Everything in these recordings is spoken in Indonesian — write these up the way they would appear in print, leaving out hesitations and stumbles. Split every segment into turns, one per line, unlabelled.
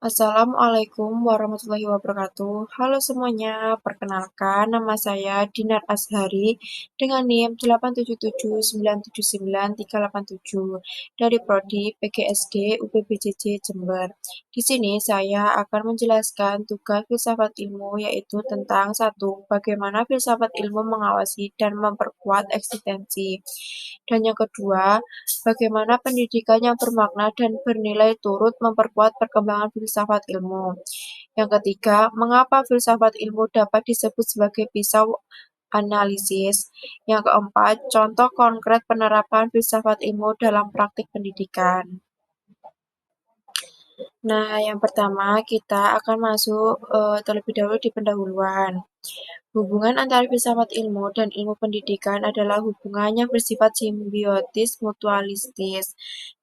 Assalamualaikum warahmatullahi wabarakatuh. Halo semuanya, perkenalkan nama saya Dinar Azhari dengan NIM 877979387 dari Prodi PGSD UPBJJ Jember. Di sini saya akan menjelaskan tugas filsafat ilmu yaitu tentang satu, bagaimana filsafat ilmu mengawasi dan memperkuat eksistensi. Dan yang kedua, bagaimana pendidikan yang bermakna dan bernilai turut memperkuat perkembangan filsafat ilmu. Yang ketiga, mengapa filsafat ilmu dapat disebut sebagai pisau analisis. Yang keempat, contoh konkret penerapan filsafat ilmu dalam praktik pendidikan. Nah, yang pertama kita akan masuk terlebih dahulu di pendahuluan. Hubungan antara filsafat ilmu dan ilmu pendidikan adalah hubungan yang bersifat simbiotis mutualistis.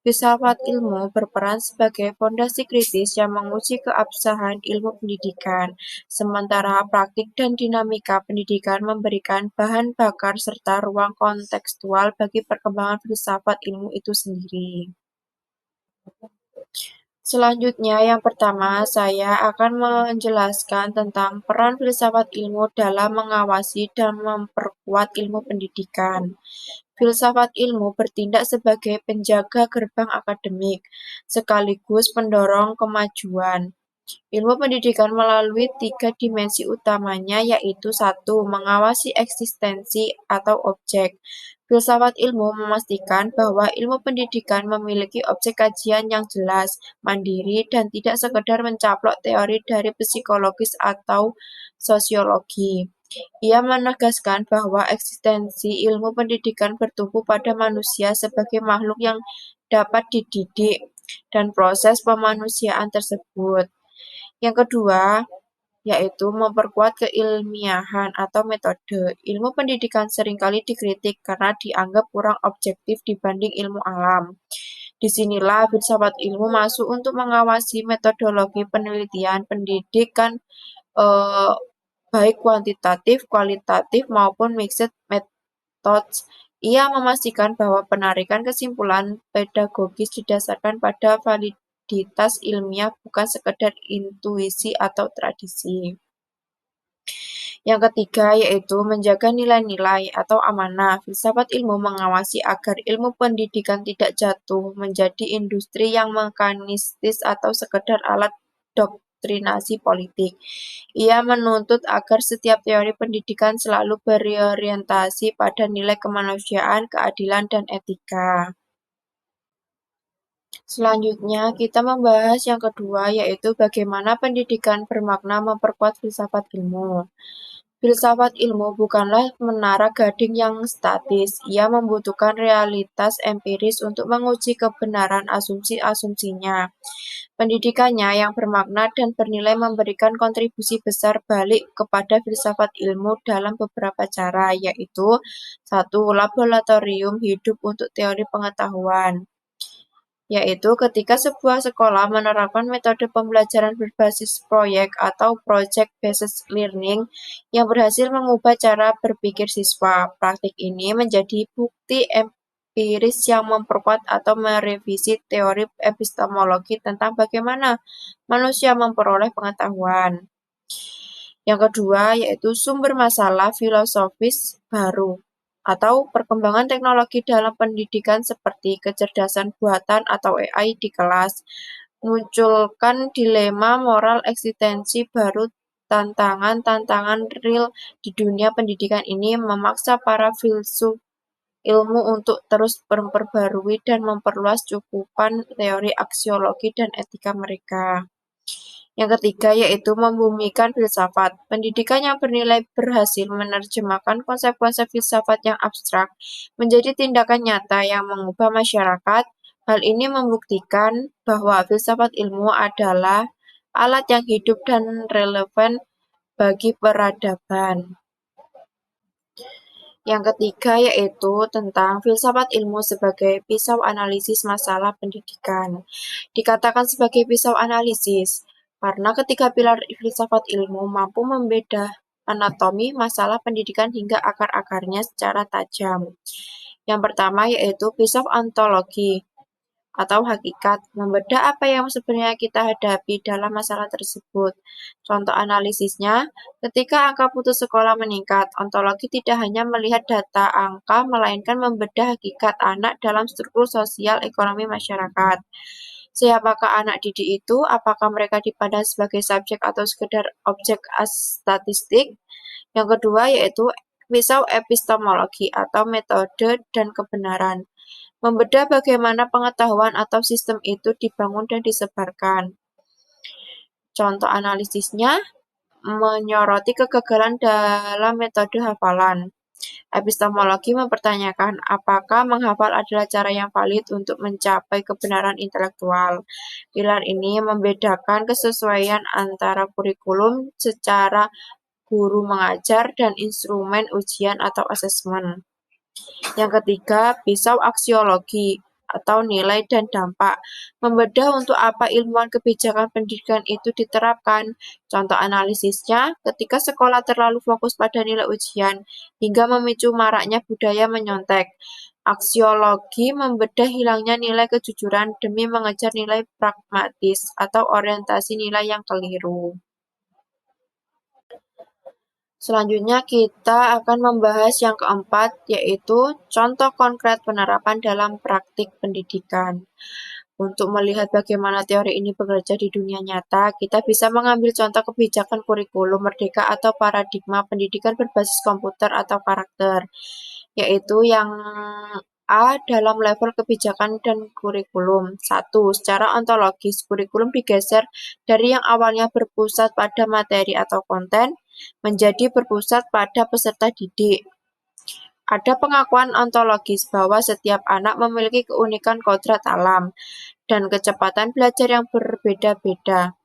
Filsafat ilmu berperan sebagai fondasi kritis yang menguji keabsahan ilmu pendidikan, sementara praktik dan dinamika pendidikan memberikan bahan bakar serta ruang kontekstual bagi perkembangan filsafat ilmu itu sendiri. Selanjutnya, yang pertama, saya akan menjelaskan tentang peran filsafat ilmu dalam mengawasi dan memperkuat ilmu pendidikan. Filsafat ilmu bertindak sebagai penjaga gerbang akademik, sekaligus pendorong kemajuan. Ilmu pendidikan melalui tiga dimensi utamanya yaitu satu, mengawasi eksistensi atau objek. Filsafat ilmu memastikan bahwa ilmu pendidikan memiliki objek kajian yang jelas, mandiri, dan tidak sekedar mencaplok teori dari psikologis atau sosiologi. Ia menegaskan bahwa eksistensi ilmu pendidikan bertumbuh pada manusia sebagai makhluk yang dapat dididik dan proses pemanusiaan tersebut. Yang kedua, yaitu memperkuat keilmiahan atau metode. Ilmu pendidikan seringkali dikritik karena dianggap kurang objektif dibanding ilmu alam. Disinilah filsafat ilmu masuk untuk mengawasi metodologi penelitian pendidikan eh, baik kuantitatif, kualitatif maupun mixed methods. Ia memastikan bahwa penarikan kesimpulan pedagogis didasarkan pada validitas ilmiah bukan sekedar intuisi atau tradisi. Yang ketiga yaitu menjaga nilai-nilai atau amanah. Filsafat ilmu mengawasi agar ilmu pendidikan tidak jatuh menjadi industri yang mekanistis atau sekedar alat doktrinasi politik. Ia menuntut agar setiap teori pendidikan selalu berorientasi pada nilai kemanusiaan, keadilan, dan etika. Selanjutnya, kita membahas yang kedua, yaitu bagaimana pendidikan bermakna memperkuat filsafat ilmu. Filsafat ilmu bukanlah menara gading yang statis. Ia membutuhkan realitas empiris untuk menguji kebenaran asumsi-asumsinya. Pendidikannya yang bermakna dan bernilai memberikan kontribusi besar balik kepada filsafat ilmu dalam beberapa cara, yaitu satu, laboratorium hidup untuk teori pengetahuan, yaitu ketika sebuah sekolah menerapkan metode pembelajaran berbasis proyek atau project-based learning yang berhasil mengubah cara berpikir siswa. Praktik ini menjadi bukti empiris yang memperkuat atau merevisi teori epistemologi tentang bagaimana manusia memperoleh pengetahuan. Yang kedua yaitu sumber masalah filosofis baru atau perkembangan teknologi dalam pendidikan seperti kecerdasan buatan atau AI di kelas, munculkan dilema moral eksistensi baru. Tantangan-tantangan real di dunia pendidikan ini memaksa para filsuf ilmu untuk terus memperbarui dan memperluas cakupan teori aksiologi dan etika mereka. Yang ketiga yaitu membumikan filsafat. Pendidikan yang bernilai berhasil menerjemahkan konsep-konsep filsafat yang abstrak menjadi tindakan nyata yang mengubah masyarakat. Hal ini membuktikan bahwa filsafat ilmu adalah alat yang hidup dan relevan bagi peradaban. Yang ketiga yaitu tentang filsafat ilmu sebagai pisau analisis masalah pendidikan. Dikatakan sebagai pisau analisis karena ketiga pilar filsafat ilmu mampu membedah anatomi masalah pendidikan hingga akar-akarnya secara tajam. Yang pertama yaitu pisau ontologi atau hakikat, membedah apa yang sebenarnya kita hadapi dalam masalah tersebut. Contoh analisisnya, ketika angka putus sekolah meningkat, ontologi tidak hanya melihat data angka, melainkan membedah hakikat anak dalam struktur sosial ekonomi masyarakat. Siapakah anak didik itu? Apakah mereka dipandang sebagai subjek atau sekedar objek statistik? Yang kedua yaitu pisau epistemologi atau metode dan kebenaran. Membedah bagaimana pengetahuan atau sistem itu dibangun dan disebarkan. Contoh analisisnya menyoroti kegagalan dalam metode hafalan. Epistemologi mempertanyakan apakah menghafal adalah cara yang valid untuk mencapai kebenaran intelektual. Pilar ini membedakan kesesuaian antara kurikulum secara guru mengajar dan instrumen ujian atau asesmen. Yang ketiga, pisau aksiologi atau nilai dan dampak. Membedah untuk apa ilmuwan kebijakan pendidikan itu diterapkan. Contoh analisisnya, ketika sekolah terlalu fokus pada nilai ujian hingga memicu maraknya budaya menyontek. Aksiologi membedah hilangnya nilai kejujuran demi mengejar nilai pragmatis atau orientasi nilai yang keliru. Selanjutnya kita akan membahas yang keempat, yaitu contoh konkret penerapan dalam praktik pendidikan. Untuk melihat bagaimana teori ini bekerja di dunia nyata, kita bisa mengambil contoh kebijakan kurikulum merdeka atau paradigma pendidikan berbasis komputer atau karakter, yaitu yang A dalam level kebijakan dan kurikulum. 1. Secara ontologis, kurikulum digeser dari yang awalnya berpusat pada materi atau konten menjadi berpusat pada peserta didik. Ada pengakuan ontologis bahwa setiap anak memiliki keunikan kodrat alam dan kecepatan belajar yang berbeda-beda.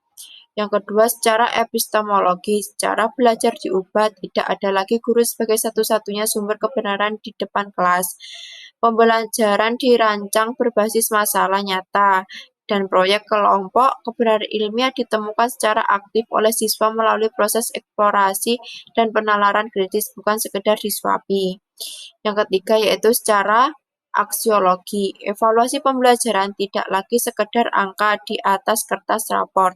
Yang kedua, secara epistemologis, cara belajar diubah, tidak ada lagi guru sebagai satu-satunya sumber kebenaran di depan kelas. Pembelajaran dirancang berbasis masalah nyata, dan proyek kelompok kebenaran ilmiah ditemukan secara aktif oleh siswa melalui proses eksplorasi dan penalaran kritis, bukan sekedar disuapi. Yang ketiga yaitu secara aksiologi. Evaluasi pembelajaran tidak lagi sekedar angka di atas kertas raport,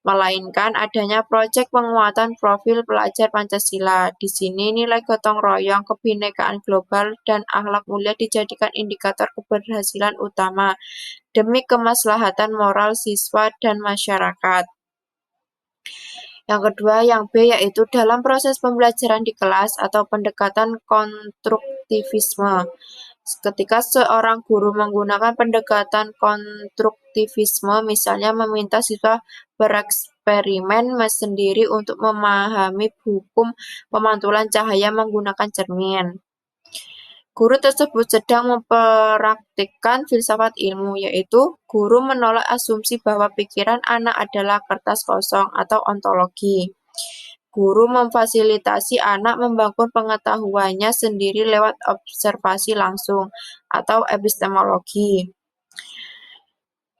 melainkan adanya proyek penguatan profil pelajar Pancasila. Di sini nilai gotong royong, kebinekaan global, dan akhlak mulia dijadikan indikator keberhasilan utama demi kemaslahatan moral siswa dan masyarakat. Yang kedua, yang B, yaitu dalam proses pembelajaran di kelas atau pendekatan konstruktivisme. Ketika seorang guru menggunakan pendekatan konstruktivisme, misalnya meminta siswa bereksperimen sendiri untuk memahami hukum pemantulan cahaya menggunakan cermin. Guru tersebut sedang mempraktikkan filsafat ilmu, yaitu guru menolak asumsi bahwa pikiran anak adalah kertas kosong atau ontologi. Guru memfasilitasi anak membangun pengetahuannya sendiri lewat observasi langsung atau epistemologi.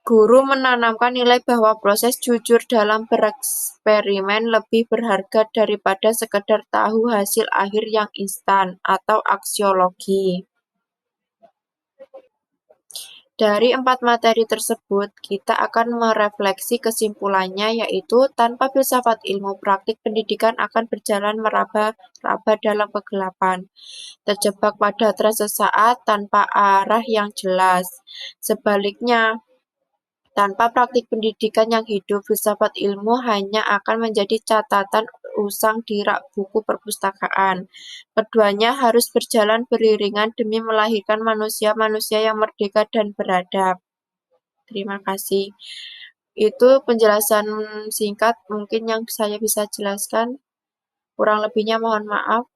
Guru menanamkan nilai bahwa proses jujur dalam bereksperimen lebih berharga daripada sekedar tahu hasil akhir yang instan atau aksiologi. Dari 4 materi tersebut, kita akan merefleksi kesimpulannya, yaitu tanpa filsafat ilmu, praktik pendidikan akan berjalan meraba-raba dalam kegelapan, terjebak pada tren sesaat tanpa arah yang jelas. Sebaliknya, tanpa praktik pendidikan yang hidup, filsafat ilmu hanya akan menjadi catatan usang di rak buku perpustakaan. Keduanya harus berjalan beriringan demi melahirkan manusia-manusia yang merdeka dan beradab. Terima kasih. Itu penjelasan singkat mungkin yang saya bisa jelaskan. Kurang lebihnya mohon maaf.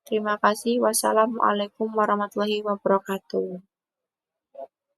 Terima kasih. Wassalamualaikum warahmatullahi wabarakatuh.